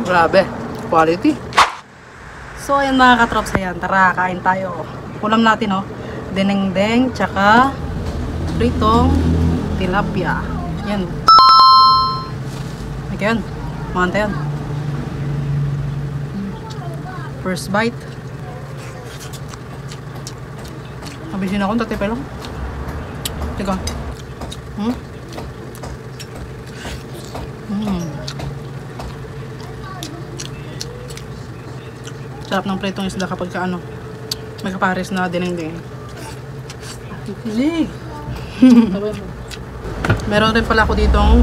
Grabe, quality. So ayan mga katrops, ayan, tara kain tayo. Ulam natin denengdeng tsaka pritong tilapia. Yan. Ayan, mga yan. First bite. Abisin ako, tatipay lang. Teka. Sarap ng pritong isda kapag may kapares na dinengdeng. Kilig. Meron rin pala ako ditong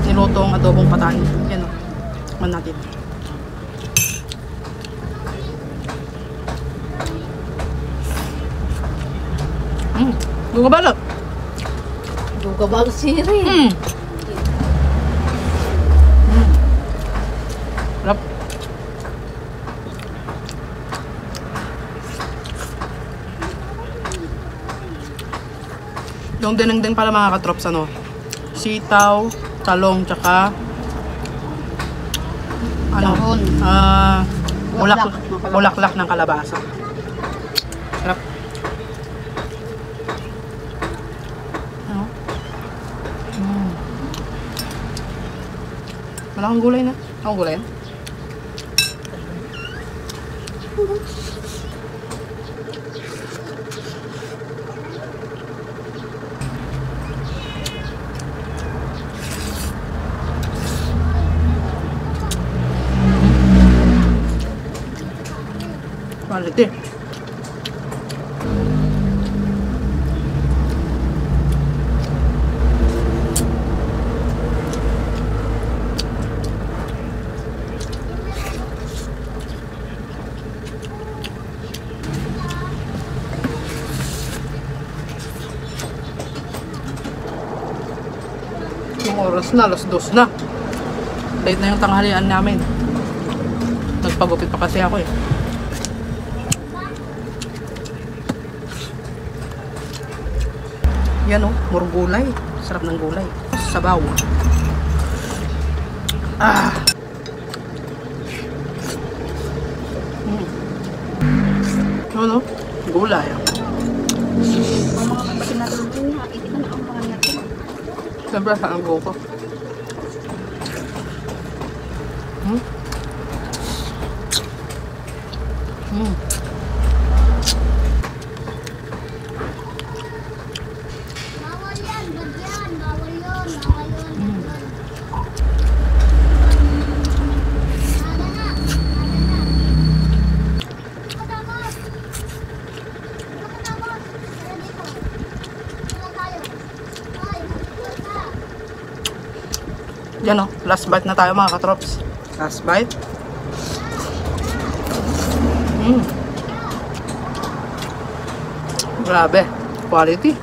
nilutong adobong patan. Yan man natin. Gugabalot. Gugabalot siri. Sarap. Yung dinengdeng pala mga katrops, sitaw, talong, tsaka bulaklak ng kalabasa. Sarap. Wala kang gulay na. Akong gulay na. Quality. Yung oras na, alas 2 na. Late na yung tanghalian namin. Nagpagupit pa kasi ako Yan more gulay. Sarap ng gulay. Sabaw. Gulay. Mga kapatid natin din, nakikita na ang mga natin. Siyempre sa ang ko. Bawal yan, bagyan. Bawal yun. Bawal yun. Yan last bite na tayo mga katrops. Last bite. Grabe, quality.